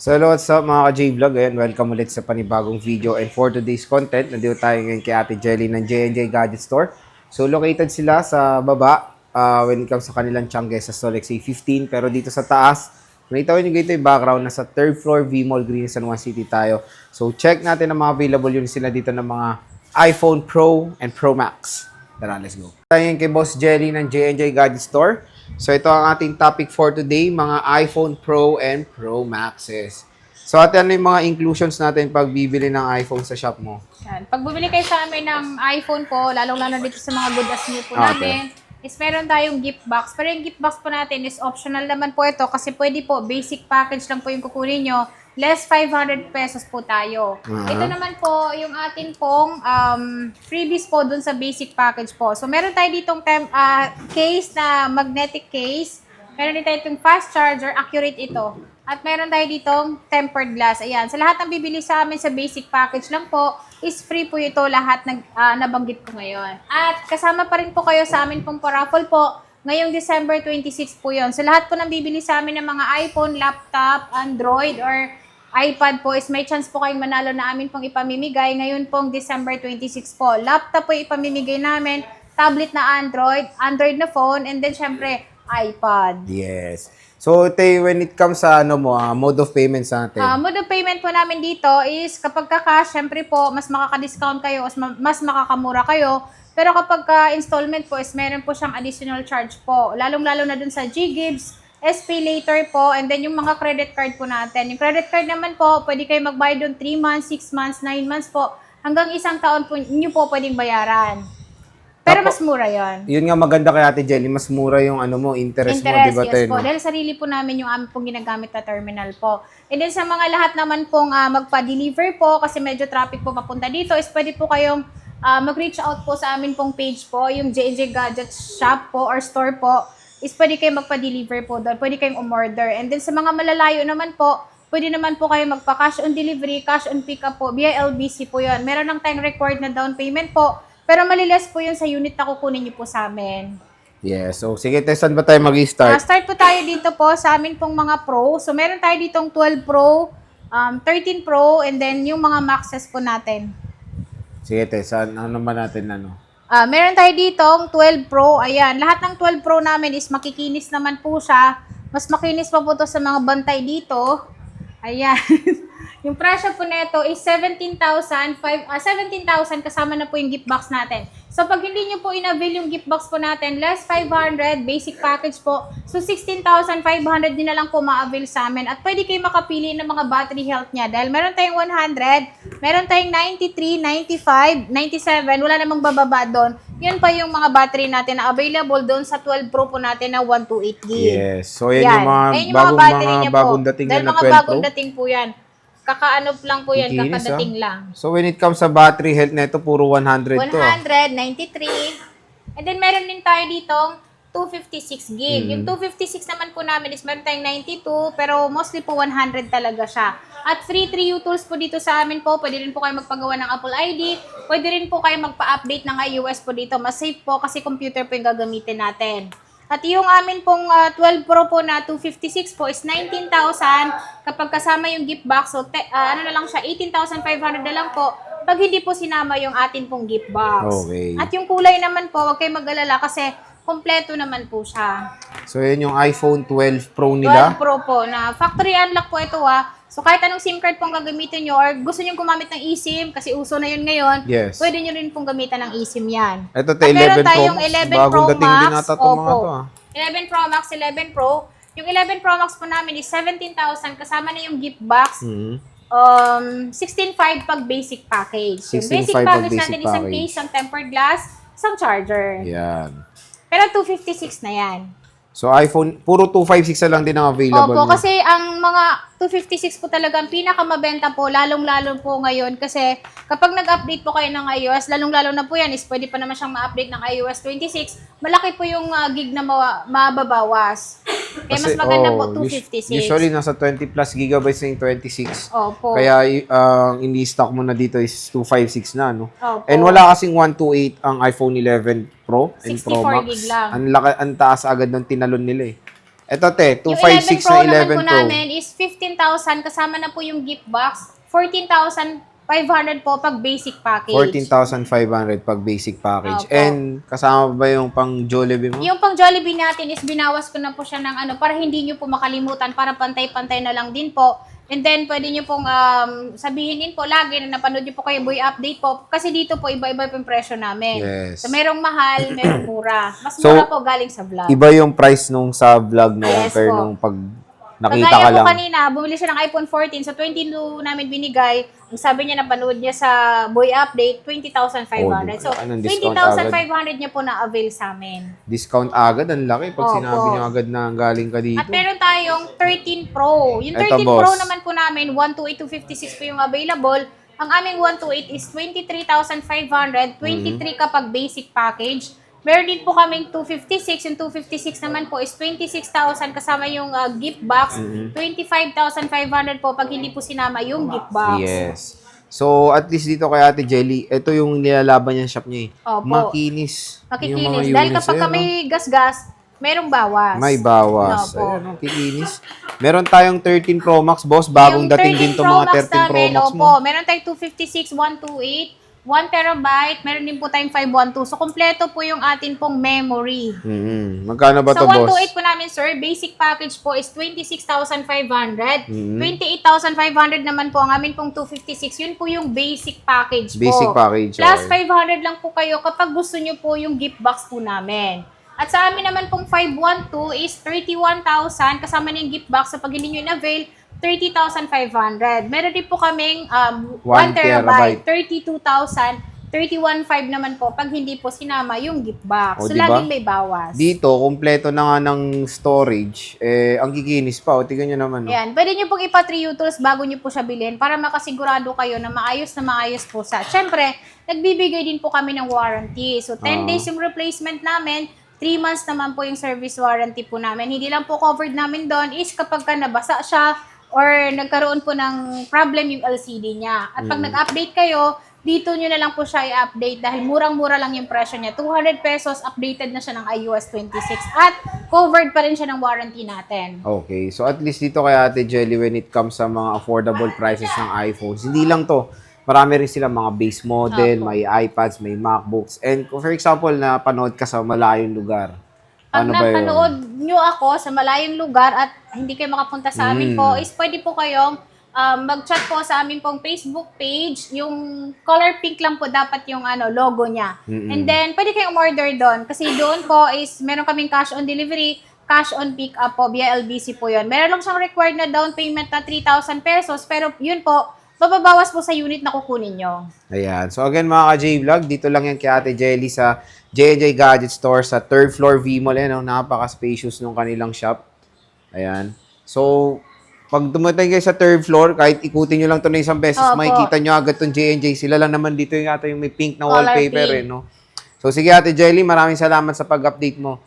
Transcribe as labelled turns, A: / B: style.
A: So hello, what's up mga ka-J-Vlog? Ayan, welcome ulit sa panibagong video. And for today's content, nandito tayo ngayon kay Ate Jelly ng J&J Gadget Store. So located sila sa baba when it comes sa kanilang Tiangge sa Solex A15. Pero dito sa taas, nakita ko nyo dito yung background, nasa 3rd floor V-Mall Green San Juan City tayo. So check natin ang mga available yun sila dito ng mga iPhone Pro and Pro Max. Tara, let's go. Tayo ngayon kay Boss Jelly ng J&J Gadget Store. So ito ang ating topic for today, mga iPhone Pro and Pro Maxes. So ate, ano yung mga inclusions natin pag bibili ng iPhone sa shop mo?
B: Yan. Pag bumili kayo sa amin ng iPhone po, lalong-lalo dito sa mga good as new po namin, is meron tayong gift box. Pero yung gift box po natin is optional naman po ito kasi pwede po, basic package lang po yung kukunin nyo. Less 500 pesos po tayo. Ito naman po yung atin pong freebies po dun sa basic package po. So meron tayo ditong case na magnetic case. Meron din tayo itong fast charger, accurate ito. At meron tayo ditong tempered glass. Ayan. Sa lahat ng bibili sa amin sa basic package lang po, is free po ito lahat nabanggit ko ngayon. At kasama pa rin po kayo sa amin pong paraffle po. Ngayong December 26 po yon. So lahat po ng bibili sa amin ng mga iPhone, laptop, Android, or iPad po is may chance po kayong manalo na amin pong ipamimigay. Ngayon pong December 26 po. Laptop po ipamimigay namin, tablet na Android na phone, and then syempre iPad.
A: Yes. So when it comes sa mode of payments natin.
B: Mode of payment po namin dito is kapag ka-cash, syempre po, mas makaka-discount kayo, mas makakamura kayo. Pero kapag ka-installment po is meron po siyang additional charge po. Lalong-lalo na dun sa GGives, SP later po, and then yung mga credit card po natin. Yung credit card naman po, pwede kayo magbayad doon 3 months, 6 months, 9 months po. Hanggang isang taon po, nyo po pwedeng bayaran. Pero mas mura yon.
A: Yun nga maganda kay Ate Jelly, mas mura yung interest mo, di ba?
B: Yes po. Dahil sarili po namin yung aming pong ginagamit na terminal po. And then sa mga lahat naman pong magpa-deliver po, kasi medyo traffic po papunta dito, is pwede po kayong mag-reach out po sa amin pong page po, yung J&J Gadget Shop po or store po, is pwede kayong magpa-deliver po doon, pwede kayong umorder. And then sa mga malalayo naman po, pwede naman po kayo magpa-cash on delivery, cash on pickup po, via LBC po yun. Meron lang tayong required na down payment po, pero maliles po yun sa unit na kukunin niyo po sa amin.
A: Yes. So sige, saan ba tayo mag-start?
B: Start po tayo dito po sa amin pong mga Pro. So meron tayo ditong 12 Pro, 13 Pro, and then yung mga Maxes po natin.
A: Sige, saan naman natin
B: Meron tayo ditong 12 Pro. Ayan, lahat ng 12 Pro namin is makikinis naman po siya. Mas makinis pa po to sa mga bantay dito. Ayan. Yung presyo po nito is 17,000 kasama na po yung gift box natin. So pag hindi nyo po in-avail yung gift box po natin, less 500, basic package po. So 16,500 din na lang po ma-avail sa amin. At pwede kayo makapili ng mga battery health niya. Dahil meron tayong 100, meron tayong 93, 95, 97, wala namang bababa doon. Yun pa yung mga battery natin na available doon sa 12 Pro po natin na 128 GB.
A: Yes. So yan, yung mga bagong dating
B: dahil
A: na 12
B: mga
A: Pro.
B: bagong dating po yan. Kakaano lang po yan,
A: Ikinis,
B: kakadating lang.
A: So when it comes sa battery health nito, puro 100 to.
B: 100, 93. And then meron din tayo ditong 256 gig. Yung 256 naman po namin is meron tayong 92, pero mostly po 100 talaga siya. At free 3U tools po dito sa amin po. Pwede rin po kayo magpagawa ng Apple ID. Pwede rin po kayo magpa-update ng iOS po dito. Mas safe po kasi computer po yung gagamitin natin. At yung amin pong 12 Pro po na 256 po is 19,000 kapag kasama yung gift box. So, ano na lang siya, 18,500 na lang po pag hindi po sinama yung atin pong gift box.
A: Okay.
B: At yung kulay naman po, huwag kayong mag-alala kasi kompleto naman po siya.
A: So yan yung iPhone 12 Pro nila.
B: 12 Pro po na factory unlock po ito So kahit anong SIM card pong gagamitin nyo or gusto nyo gumamit ng eSIM kasi uso na yun ngayon,
A: Yes.
B: pwede nyo rin pong gamitan ng eSIM yan.
A: Ito
B: At
A: 11
B: meron
A: Pro
B: tayong
A: Max.
B: 11
A: Bagong
B: Pro
A: dating din
B: Max.
A: ata itong mga to
B: 11 Pro Max, 11 Pro. Yung 11 Pro Max po namin is 17,000 kasama na yung gift box. 16.5 pag basic package. Yung
A: 16.5
B: basic
A: pag
B: package
A: basic
B: natin, isang
A: package.
B: case, isang tempered glass, isang charger.
A: Yan.
B: Pero 256 na yan.
A: So iPhone, puro 256 na lang din ang available
B: Opo,
A: niya.
B: kasi ang mga 256 po talaga ang pinakamabenta po, lalong-lalo po ngayon. Kasi kapag nag-update po kayo ng iOS, lalong-lalo na po yan, is pwede pa naman siyang ma-update ng iOS 26. Malaki po yung gig na mababawas. Kaya mas maganda po 256.
A: Usually nasa 20 plus gigabytes na yung 26.
B: Opo.
A: Kaya ini-stock mo na dito is 256 na, no?
B: Opo.
A: And wala kasing 128 ang iPhone 11 Pro and Pro
B: 64
A: Max.
B: gig lang.
A: Ang taas agad ng tinalon nila eh. Ito, te,
B: Yung
A: 256
B: Pro
A: na
B: naman
A: 11
B: po
A: Pro.
B: namin is 15,000 kasama na po yung gift box. 14,500 po pag basic package.
A: 14,500 pag basic package.
B: Opo.
A: And kasama ba yung pang Jollibee mo?
B: Yung pang Jollibee natin is binawas ko na po siya ng ano para hindi nyo po makalimutan, para pantay-pantay na lang din po. And then, pwede nyo pong sabihin din po lagi na napanood nyo po kayo Boy Update po. Kasi dito po, iba-iba po yung presyo namin.
A: Yes.
B: So, merong mahal, merong mura. Mas
A: So,
B: mura po galing sa vlog.
A: Iba yung price nung sa vlog no,
B: Yes
A: compare
B: po.
A: nung pag nakita
B: Kagaya
A: ka
B: po
A: lang.
B: kanina, bumili siya ng iPhone 14. So, 22 namin binigay. Ang sabi niya, napanood niya sa Boy Update, 20,500. So,
A: Anong discount
B: 20,500 niya po na-avail sa amin.
A: Discount agad, ang laki. Pag
B: Opo.
A: sinabi niyo agad na galing ka dito.
B: At meron tayong 13 Pro. Yung
A: Eto,
B: 13
A: boss.
B: Pro naman po namin, 128-256 po yung available. Ang aming 128 is 23,500, 23 kapag basic package. Meron din po kaming 256. Yung 256 naman po is 26,000 kasama yung gift box. 25,500 po pag hindi po sinama yung gift box.
A: Yes. So, at least dito kay Ate Jelly, ito yung nilalaban niya shop niya eh.
B: Opo.
A: Makinis. Yung mga
B: Makikinis. Dahil
A: units.
B: kapag
A: Ayan,
B: kami gas-gas, merong bawas.
A: may bawas.
B: Opo.
A: Ayan, kikinis. Meron tayong 13 Pro Max, boss. Bagong
B: Yung
A: dating din
B: 13
A: to mga 13 Pro
B: namin,
A: Max
B: opo,
A: mo.
B: meron tayong 256, 128, 1 terabyte, meron din po tayong 512. So, kompleto po yung atin pong memory.
A: Magkano ba
B: So,
A: to, boss?
B: 128 po namin, sir. Basic package po is 26,500.
A: Mm-hmm.
B: 28,500 naman po ang amin pong 256. Yun po yung basic package po.
A: Basic package,
B: Plus,
A: okay.
B: 500 lang po kayo kapag gusto nyo po yung gift box po namin. At sa amin naman pong 512 is 31,000 kasama na yung gift box. So, pag hindi nyo in-avail, 30,500. Meron din po kaming 1 terabyte, 32,000, 31,500 naman po pag hindi po sinama yung gift box.
A: O,
B: So,
A: diba?
B: laging may bawas.
A: Dito, kumpleto na nga ng storage. Ang kikinis pa. O, tignan nyo naman. No?
B: Ayan, pwede nyo pong ipa-3 tools bago nyo po siya bilhin para makasigurado kayo na maayos po sa. Siyempre, nagbibigay din po kami ng warranty. So, 10 days yung replacement namin, 3 months naman po yung service warranty po namin. Hindi lang po covered namin doon is kapag ka nabasa siya or nagkaroon po ng problem yung LCD niya. At pag nag-update kayo, dito nyo na lang po siya i-update dahil murang-mura lang yung presyo niya. 200 pesos, updated na siya ng iOS 26 at covered pa rin siya ng warranty natin.
A: Okay. So, at least dito kay Ate Jelly, when it comes sa mga affordable prices ng iPhones, hindi lang to. Marami rin sila mga base model,
B: Opo.
A: may iPads, may MacBooks. And kung for example, na panood ka sa malayong lugar,
B: Pag
A: ano ba yun?
B: napanood nyo ako sa malayong lugar at hindi kayo makapunta sa amin po, is pwede po kayong mag-chat po sa amin pong Facebook page. Yung color pink lang po dapat yung logo niya. And then, pwede kayong order doon. Kasi doon po is meron kaming cash on delivery, cash on pick up po, via LBC po yun. Meron lang siyang required na down payment na 3,000 pesos. Pero yun po, mababawas po sa unit na kukunin nyo.
A: Ayan. So again mga ka-J-Vlog, dito lang yan kay Ate Jelly sa J&J Gadget Store sa 3rd floor V-Mall. Ayan, napaka-spacious nung kanilang shop. Ayan. So, pag dumating kayo sa 3rd floor, kahit ikutin nyo lang ito na isang beses,
B: Opo.
A: makikita nyo agad itong J&J. Sila lang naman dito yung ata yung may pink na
B: Color
A: wallpaper.
B: pink.
A: No? So sige Ate Jelly, maraming salamat sa pag-update mo.